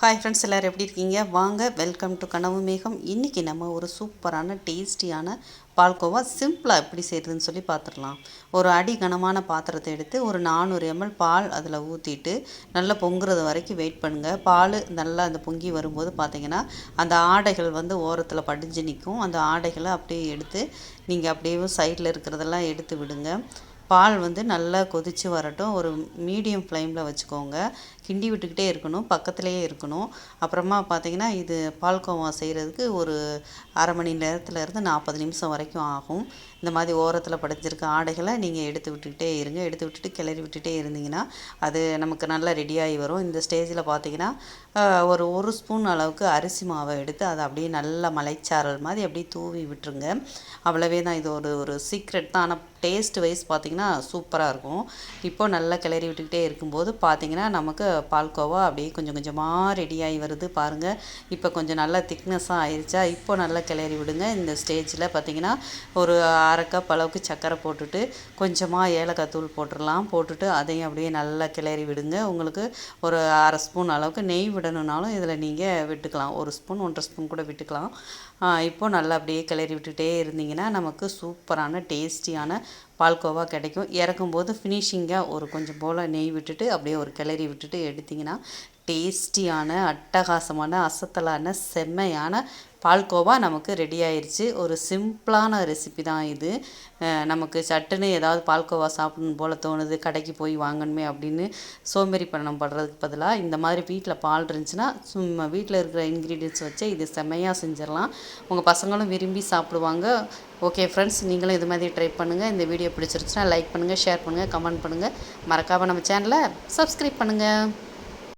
Hi friends, எல்லோரும் எப்படி இருக்கீங்க? வாங்க, வெல்கம் டு கனவு மேகம். இன்றைக்கி நம்ம ஒரு சூப்பரான டேஸ்டியான பால்கோவா சிம்பிளாக எப்படி செய்கிறதுன்னு சொல்லி பார்த்துடலாம். ஒரு அடி கனமான பாத்திரத்தை எடுத்து ஒரு 400 ml பால் அதில் ஊற்றிட்டு நல்லா பொங்குறது வரைக்கும் வெயிட் பண்ணுங்கள். பால் நல்லா அந்த பொங்கி வரும்போது பார்த்திங்கன்னா அந்த ஆடைகள் ஓரத்தில் படிஞ்சு நிற்கும். அந்த ஆடைகளை அப்படியே எடுத்து நீங்கள் அப்படியே சைடில் இருக்கிறதெல்லாம் எடுத்து விடுங்க. பால் நல்லா கொதித்து வரட்டும். ஒரு மீடியம் ஃப்ளேமில் வச்சுக்கோங்க. கிண்டி விட்டுக்கிட்டே இருக்கணும், பக்கத்துலேயே இருக்கணும். அப்புறமா பார்த்திங்கன்னா இது பால்கோவா செய்கிறதுக்கு ஒரு அரை மணி நேரத்துலேருந்து 40 நிமிஷம் வரைக்கும் ஆகும். இந்த மாதிரி ஓரத்தில் படைஞ்சிருக்க ஆடைகளை நீங்கள் எடுத்து விட்டுக்கிட்டே இருங்க. எடுத்து விட்டுட்டு கிளறி விட்டுட்டே இருந்தீங்கன்னா அது நமக்கு நல்லா ரெடியாகி வரும். இந்த ஸ்டேஜில் பார்த்திங்கன்னா ஒரு ஸ்பூன் அளவுக்கு அரிசி மாவை எடுத்து அதை அப்படியே நல்லா மலைச்சாரல் மாதிரி அப்படியே தூவி விட்டுருங்க. அவ்வளவே தான். இது ஒரு சீக்ரெட் தான். ஆனால் டேஸ்ட் வைஸ் பார்த்திங்கன்னா சூப்பராக இருக்கும். இப்போது நல்லா கிளறி விட்டுக்கிட்டே இருக்கும்போது பார்த்திங்கன்னா நமக்கு பால்கோவா அப்படியே கொஞ்சம் கொஞ்சமாக ரெடியாகி வருது பாருங்கள். இப்போ கொஞ்சம் நல்லா திக்னஸாக ஆயிடுச்சா? இப்போ நல்லா கிளறி விடுங்க. இந்த ஸ்டேஜில் பார்த்திங்கன்னா ஒரு அரை கப் அளவுக்கு சர்க்கரை போட்டுட்டு கொஞ்சமாக ஏலக்காய் தூள் போட்டுடலாம். போட்டுட்டு அதையும் அப்படியே நல்லா கிளறி விடுங்க. உங்களுக்கு ஒரு அரை ஸ்பூன் அளவுக்கு நெய் விடணுன்னாலும் இதில் நீங்கள் விட்டுக்கலாம். 1 ஸ்பூன் 1.5 ஸ்பூன் கூட விட்டுக்கலாம். இப்போது நல்லா அப்படியே கிளறி விட்டுகிட்டே இருந்தீங்கன்னா நமக்கு சூப்பரான டேஸ்டியான பால்கோவா கிடைக்கும். இறக்கும்போது ஃபினிஷிங்காக ஒரு கொஞ்சம் போல் நெய் விட்டுட்டு அப்படியே ஒரு கிளறி விட்டுட்டு எடுத்திங்கன்னா டேஸ்டியான அட்டகாசமான அசத்தலான செம்மையான பால்கோவா நமக்கு ரெடி ஆயிடுச்சு. ஒரு சிம்பிளான ரெசிபி தான் இது. நமக்கு சட்டுன்னு ஏதாவது பால்கோவா சாப்பிடணும் போல் தோணுது, கடைக்கு போய் வாங்கணுமே அப்படின்னு சோம்பேறி பண்ணம் படுறதுக்கு பதிலாக இந்த மாதிரி வீட்டில் பால் இருந்துச்சுன்னா சும்மா வீட்டில் இருக்கிற இன்க்ரீடியன்ட்ஸ் வச்சு இது செம்மையாக செஞ்சிடலாம். உங்கள் பசங்களும் விரும்பி சாப்பிடுவாங்க. ஓகே ஃப்ரெண்ட்ஸ், நீங்களும் இது மாதிரி ட்ரை பண்ணுங்கள். இந்த வீடியோ பிடிச்சிருச்சுன்னா லைக் பண்ணுங்கள், ஷேர் பண்ணுங்கள், கமெண்ட் பண்ணுங்கள். மறக்காமல் நம்ம சேனலை சப்ஸ்கிரைப் பண்ணுங்கள்.